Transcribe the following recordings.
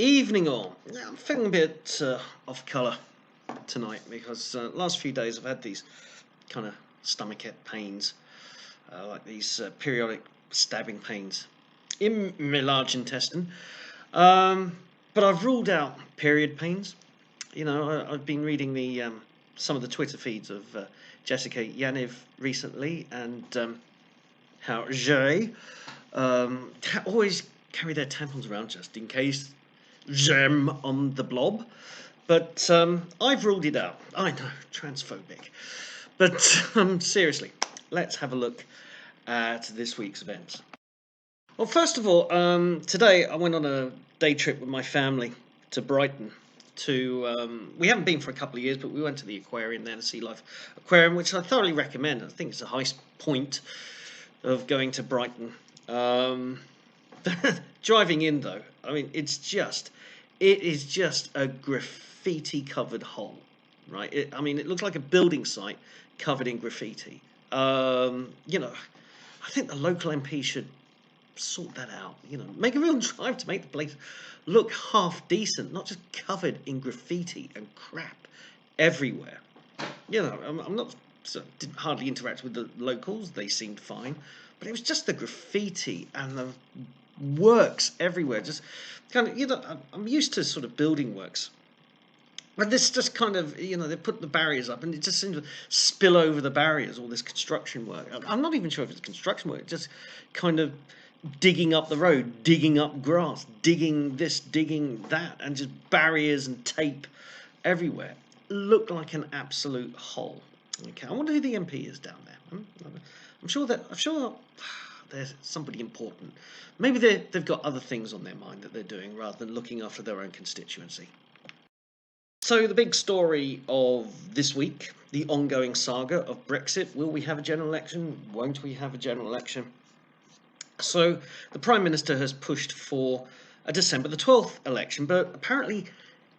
Evening all. Yeah, I'm feeling a bit off colour tonight because last few days I've had these kind of stomachache pains, like these periodic stabbing pains in my large intestine. But I've ruled out period pains. I've been reading the some of the Twitter feeds of Jessica Yaniv recently, and how Jay always carry their tampons around just in case. Gem on the blob. But I've ruled it out. I know, transphobic. But seriously, let's have a look at this week's events. Well, first of all, today I went on a day trip with my family to Brighton. We haven't been for a couple of years, but we went to the aquarium there, the Sea Life Aquarium, which I thoroughly recommend. I think it's a high point of going to Brighton. Driving in though, I mean, it is just a graffiti-covered hole, right? It looks like a building site covered in graffiti. I think the local MP should sort that out. Make a real drive to make the place look half decent, not just covered in graffiti and crap everywhere. I'm not didn't hardly interact with the locals; they seemed fine, but it was just the graffiti and the works everywhere. Just kind of, I'm used to sort of building works, but this just kind of, they put the barriers up and it just seems to spill over the barriers, all this construction work. I'm not even sure if it's construction work, just kind of digging up the road, digging up grass, digging this, digging that, and just barriers and tape everywhere. Look like an absolute hole. Okay, I wonder who the MP is down there. I'm sure there's somebody important. Maybe they've got other things on their mind that they're doing rather than looking after their own constituency. So the big story of this week, the ongoing saga of Brexit. Will we have a general election? Won't we have a general election? So the Prime Minister has pushed for a December the 12th election, but apparently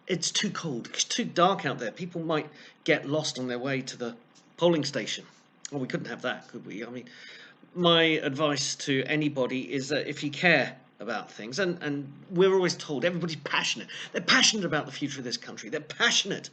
it's too cold. It's too dark out there. People might get lost on their way to the polling station. Well, we couldn't have that, could we? My advice to anybody is that if you care about things, and we're always told everybody's passionate. They're passionate about the future of this country. They're passionate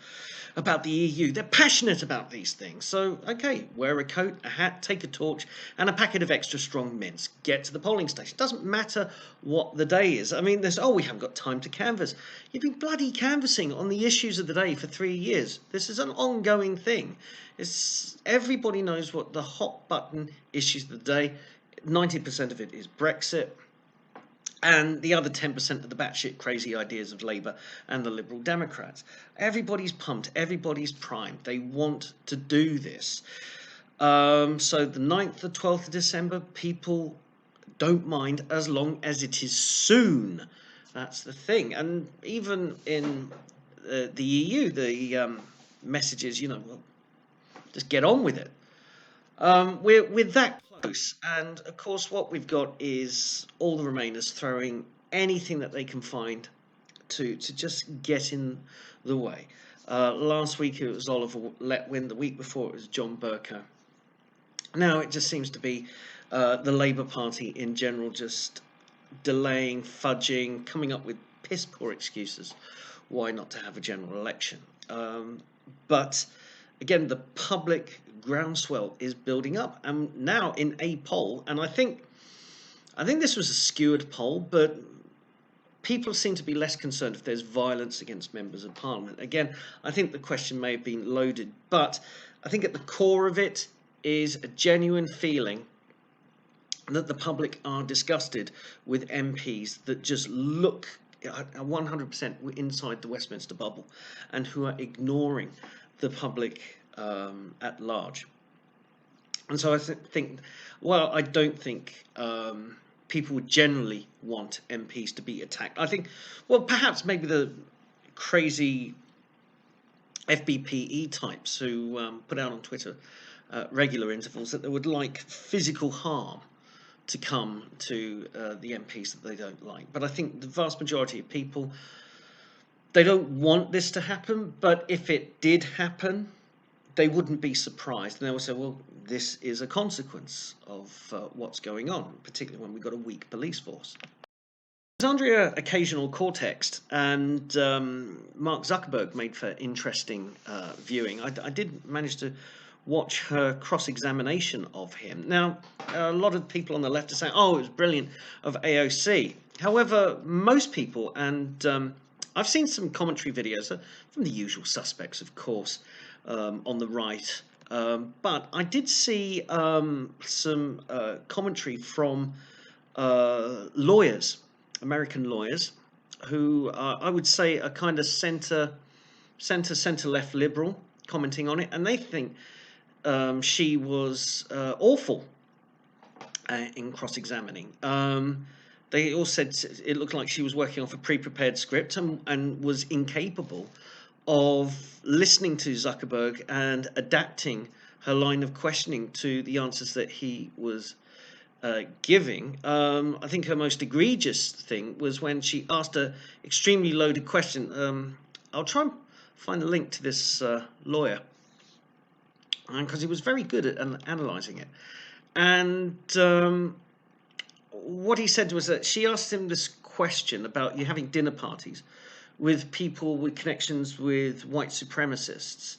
about the EU. They're passionate about these things. So, okay, wear a coat, a hat, take a torch, and a packet of extra strong mints. Get to the polling station. Doesn't matter what the day is. We haven't got time to canvass. You've been bloody canvassing on the issues of the day for 3 years. This is an ongoing thing. Everybody knows what the hot button issues of the day. 90% of it is Brexit. And the other 10% of the batshit crazy ideas of Labour and the Liberal Democrats. Everybody's pumped. Everybody's primed. They want to do this. So the 9th, the 12th of December, people don't mind as long as it is soon. That's the thing. And even in the EU, the messages, just get on with it. We're that close, and of course what we've got is all the Remainers throwing anything that they can find to just get in the way. Last week it was Oliver Letwin, the week before it was John Bercow. Now it just seems to be the Labour Party in general just delaying, fudging, coming up with piss poor excuses why not to have a general election. But again, the public groundswell is building up, and now in a poll, and I think this was a skewed poll, but people seem to be less concerned if there's violence against members of Parliament. Again, I think the question may have been loaded, but I think at the core of it is a genuine feeling that the public are disgusted with MPs that just look 100% inside the Westminster bubble and who are ignoring the public at large. And so I I don't think people would generally want MPs to be attacked. I think, perhaps maybe the crazy FBPE types who put out on Twitter regular intervals that they would like physical harm to come to the MPs that they don't like. But I think the vast majority of people, they don't want this to happen, but if it did happen, they wouldn't be surprised. And they would say, well, this is a consequence of what's going on, particularly when we've got a weak police force. Occasional Cortex, and Mark Zuckerberg made for interesting viewing. I did manage to watch her cross-examination of him. Now, a lot of people on the left are saying, "Oh, it was brilliant of AOC." However, most people, and I've seen some commentary videos from the usual suspects, of course, on the right. But I did see some commentary from lawyers, American lawyers, who I would say are kind of centre left liberal, commenting on it, and they think she was awful in cross-examining. They all said it looked like she was working off a pre-prepared script and was incapable of listening to Zuckerberg and adapting her line of questioning to the answers that he was giving. I think her most egregious thing was when she asked an extremely loaded question. I'll try and find a link to this lawyer, because he was very good at analysing it. And what he said was that she asked him this question about you having dinner parties with people with connections with white supremacists,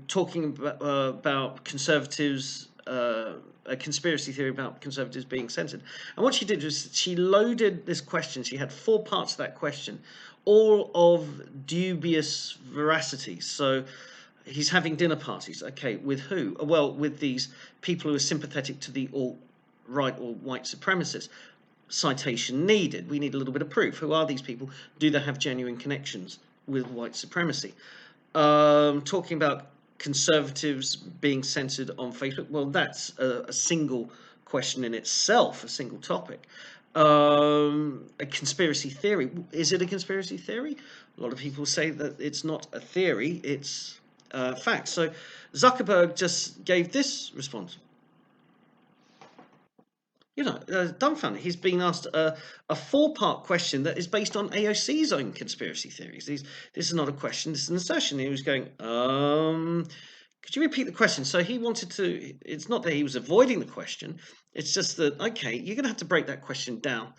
talking about conservatives, a conspiracy theory about conservatives being censored. And what she did was she loaded this question. She had 4 parts of that question, all of dubious veracity. So he's having dinner parties. Okay, with who? Well, with these people who are sympathetic to the alt-right or white supremacists. Citation needed. We need a little bit of proof. Who are these people? Do they have genuine connections with white supremacy? Talking about conservatives being censored on Facebook. Well, that's a single question in itself, a single topic. A conspiracy theory. Is it a conspiracy theory? A lot of people say that it's not a theory, it's fact. So Zuckerberg just gave this response. Dumbfounded. He's been asked a 4-part question that is based on AOC's own conspiracy theories. This is not a question, this is an assertion. He was going, could you repeat the question? So he wanted to, it's not that he was avoiding the question, it's just that, okay, you're going to have to break that question down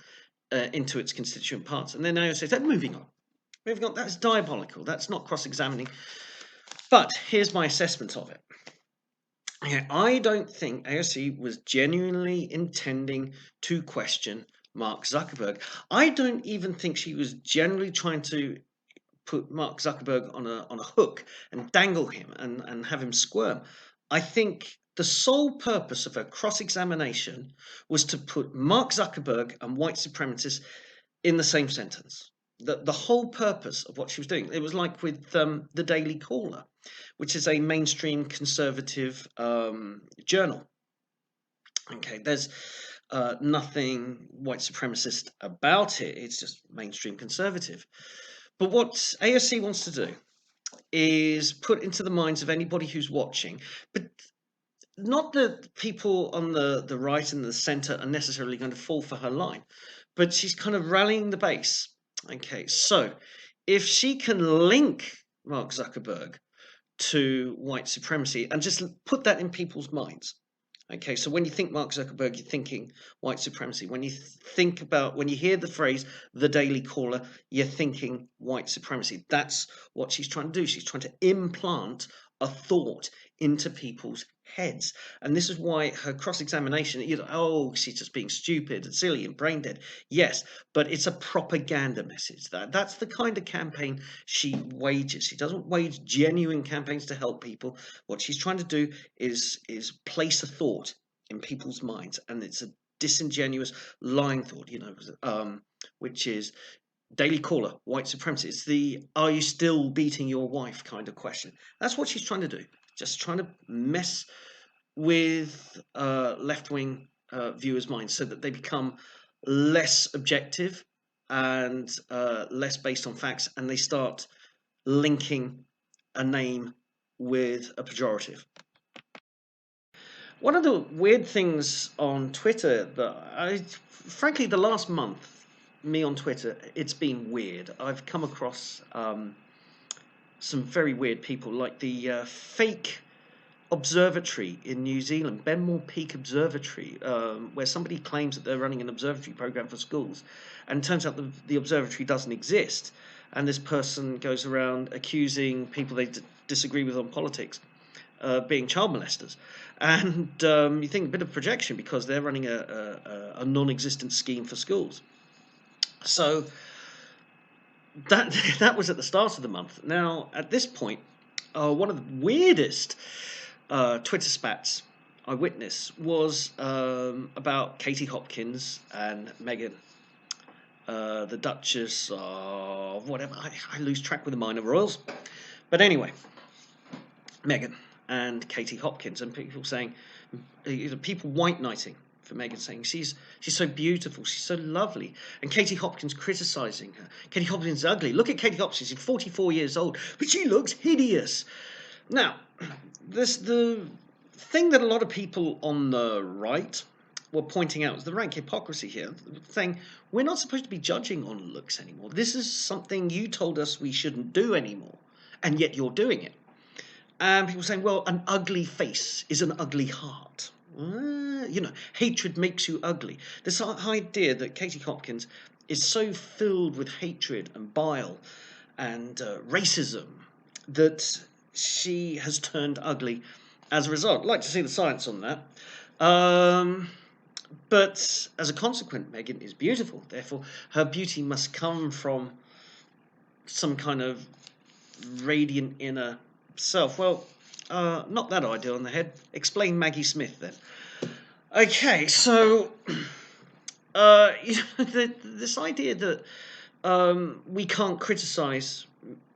into its constituent parts. And then AOC said, moving on. That's diabolical. That's not cross-examining. But here's my assessment of it. I don't think AOC was genuinely intending to question Mark Zuckerberg. I don't even think she was generally trying to put Mark Zuckerberg on a hook and dangle him and have him squirm. I think the sole purpose of her cross-examination was to put Mark Zuckerberg and white supremacists in the same sentence. The whole purpose of what she was doing, it was like with the Daily Caller, which is a mainstream conservative journal. Okay, there's nothing white supremacist about it. It's just mainstream conservative. But what AOC wants to do is put into the minds of anybody who's watching, but not that people on the right and the centre are necessarily going to fall for her line, but she's kind of rallying the base. Okay, so if she can link Mark Zuckerberg to white supremacy and just put that in people's minds. Okay, so when you think Mark Zuckerberg, you're thinking white supremacy. When you hear the phrase "the Daily Caller," you're thinking white supremacy. That's what she's trying to do. She's trying to implant a thought into people's heads. And this is why her cross-examination, she's just being stupid and silly and brain dead. Yes, but it's a propaganda message. That's the kind of campaign she wages. She doesn't wage genuine campaigns to help people. What she's trying to do is place a thought in people's minds, and it's a disingenuous, lying thought, which is Daily Caller, white supremacy. It's the "are you still beating your wife" kind of question. That's what she's trying to do. Just trying to mess with left-wing viewers' minds so that they become less objective and less based on facts, and they start linking a name with a pejorative. One of the weird things on Twitter frankly, the last month, me on Twitter, it's been weird. I've come across some very weird people, like the fake observatory in New Zealand, Benmore Peak Observatory, where somebody claims that they're running an observatory program for schools, and it turns out the observatory doesn't exist, and this person goes around accusing people they disagree with on politics being child molesters. And you think a bit of projection, because they're running a non-existent scheme for schools. So that was at the start of the month. Now, at this point, one of the weirdest Twitter spats I witnessed was about Katie Hopkins and Meghan, the Duchess of whatever. I lose track with the minor royals. But anyway, Meghan and Katie Hopkins, and people saying, people white knighting for Meghan, saying she's so beautiful, she's so lovely, and Katie Hopkins criticising her. Katie Hopkins is ugly. Look at Katie Hopkins; she's 44 years old, but she looks hideous. Now, the thing that a lot of people on the right were pointing out is the rank hypocrisy here, saying we're not supposed to be judging on looks anymore. This is something you told us we shouldn't do anymore, and yet you're doing it. And people saying, well, an ugly face is an ugly heart. Hatred makes you ugly. This idea that Katie Hopkins is so filled with hatred and bile and racism that she has turned ugly as a result. I'd like to see the science on that. But as a consequence, Meghan is beautiful. Therefore, her beauty must come from some kind of radiant inner self. Well, not that idea on the head. Explain Maggie Smith then. Okay, so this idea that we can't criticise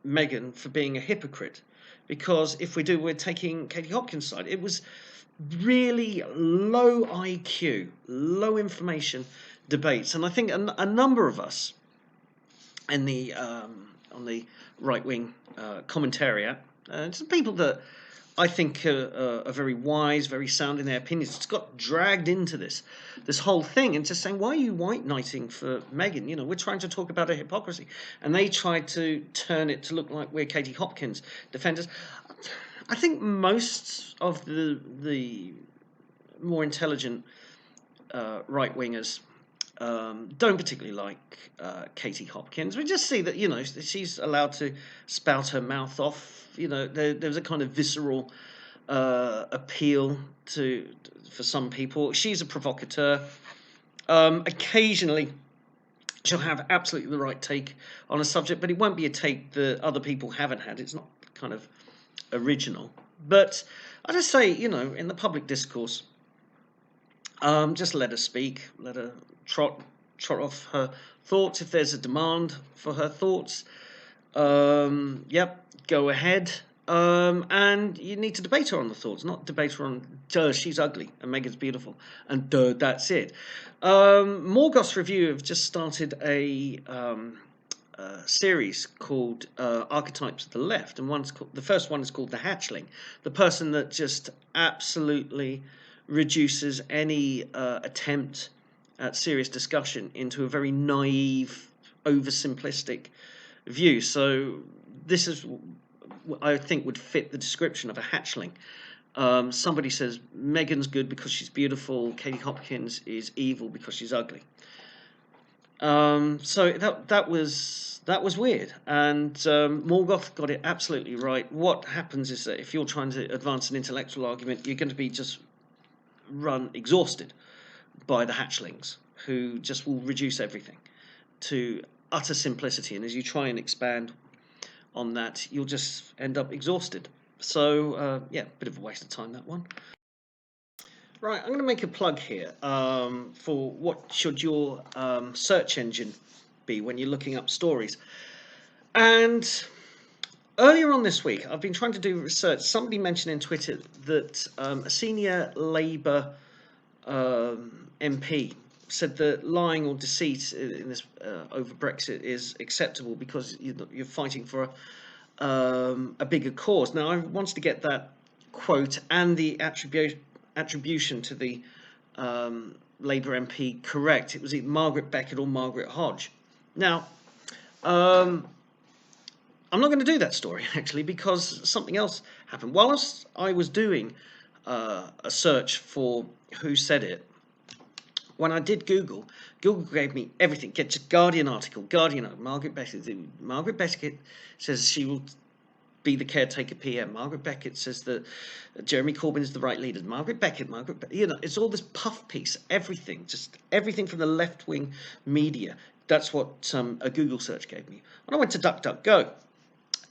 Meghan for being a hypocrite, because if we do, we're taking Katie Hopkins' side. It was really low IQ, low information debates, and I think a number of us in the on the right wing commentariat, some people that I think are very wise, very sound in their opinions, just got dragged into this whole thing and just saying, why are you white knighting for Meghan? We're trying to talk about her hypocrisy. And they tried to turn it to look like we're Katie Hopkins defenders. I think most of the more intelligent right-wingers don't particularly like Katie Hopkins. We just see that, she's allowed to spout her mouth off. There's a kind of visceral appeal for some people. She's a provocateur. Occasionally, she'll have absolutely the right take on a subject, but it won't be a take that other people haven't had. It's not kind of original. But I just say, in the public discourse, just let her speak. Let her trot off her thoughts if there's a demand for her thoughts. Yep, go ahead. And you need to debate her on the thoughts, not debate her on, she's ugly and Meghan's beautiful, and that's it. Morgoth's Review have just started a series called Archetypes of the Left, and the first one is called The Hatchling, the person that just absolutely reduces any attempt at serious discussion into a very naive, oversimplistic view. So this is, I think, would fit the description of a hatchling. Somebody says Meghan's good because she's beautiful, Katie Hopkins is evil because she's ugly. So that was weird, and Morgoth got it absolutely right. What happens is that if you're trying to advance an intellectual argument, you're going to be just run exhausted by the hatchlings, who just will reduce everything to utter simplicity, and as you try and expand on that, you'll just end up exhausted. So yeah, bit of a waste of time, that one. Right, I'm going to make a plug here for what should your search engine be when you're looking up stories. And earlier on this week, I've been trying to do research. Somebody mentioned in Twitter that a senior Labour MP said that lying or deceit in this over Brexit is acceptable because you're fighting for a bigger cause. Now, I wanted to get that quote and the attribution to the Labour MP correct. It was either Margaret Beckett or Margaret Hodge. Now, I'm not going to do that story actually because something else happened. Whilst I was doing a search for who said it, when I did Google, Google gave me everything. Get a Guardian article, Margaret Beckett. Margaret Beckett says she will be the caretaker PM. Margaret Beckett says that Jeremy Corbyn is the right leader. It's all this puff piece, everything, just everything from the left-wing media. That's what a Google search gave me. When I went to DuckDuckGo,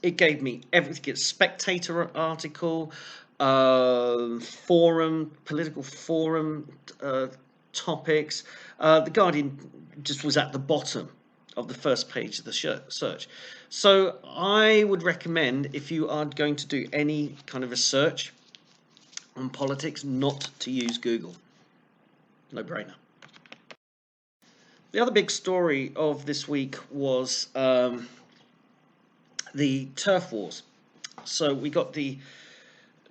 it gave me everything. It's Spectator article, forum, political forum topics. The Guardian just was at the bottom of the first page of the search. So I would recommend, if you are going to do any kind of research on politics, not to use Google. No brainer. The other big story of this week was the TERF wars. So we got the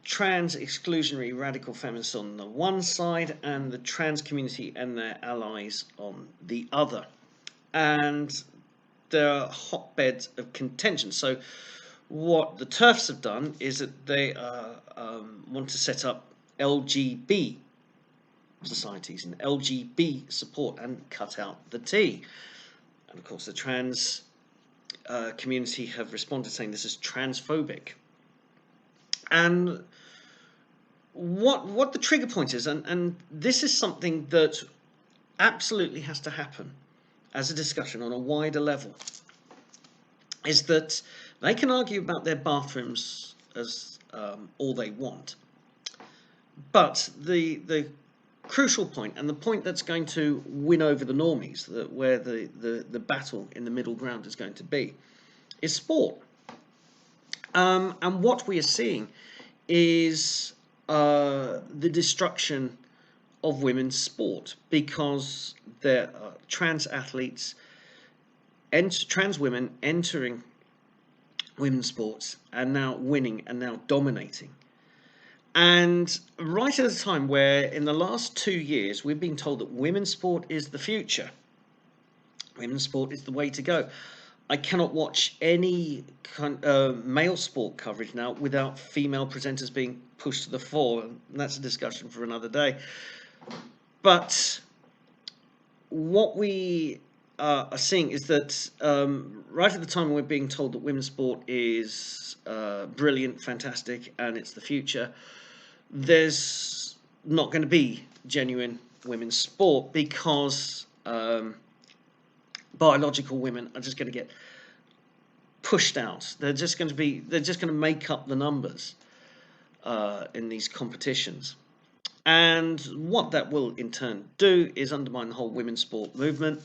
trans exclusionary radical feminists on the one side and the trans community and their allies on the other. And there are hotbeds of contention. So what the TERFs have done is that they want to set up LGB societies and LGB support and cut out the T. And of course the trans community have responded saying this is transphobic. And what the trigger point is, and this is something that absolutely has to happen as a discussion on a wider level, is that they can argue about their bathrooms as all they want, but the crucial point, and the point that's going to win over the normies, where the battle in the middle ground is going to be, is sport. And what we are seeing is the destruction of women's sport, because there are trans athletes and trans women entering women's sports and now winning and now dominating. And right at a time where in the last 2 years we've been told that women's sport is the future, women's sport is the way to go. I cannot watch any male sport coverage now without female presenters being pushed to the fore, and that's a discussion for another day. But what we are seeing is that right at the time we're being told that women's sport is brilliant, fantastic, and it's the future, there's not going to be genuine women's sport, because biological women are just going to get pushed out. They're just going to make up the numbers in these competitions. And what that will in turn do is undermine the whole women's sport movement.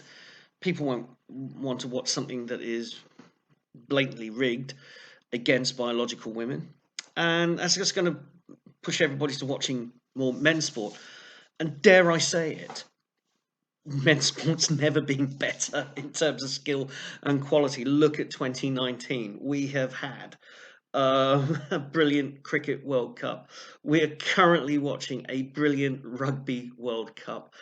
People won't want to watch something that is blatantly rigged against biological women. And that's just going to push everybody to watching more men's sport. And dare I say it, men's sport's never been better in terms of skill and quality. Look at 2019. We have had a brilliant Cricket World Cup. We are currently watching a brilliant Rugby World Cup.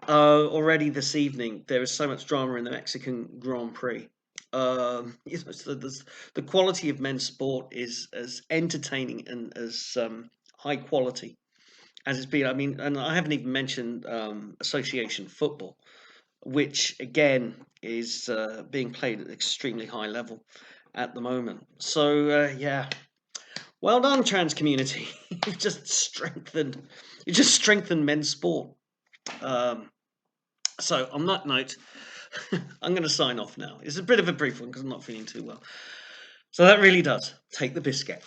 Already this evening, there is so much drama in the Mexican Grand Prix. So the quality of men's sport is as entertaining and as high quality as it's been. I mean, and I haven't even mentioned association football, which again is being played at an extremely high level at the moment. So yeah, well done, trans community. You've just strengthened men's sport. So on that note, I'm going to sign off now. It's a bit of a brief one because I'm not feeling too well. So that really does take the biscuit.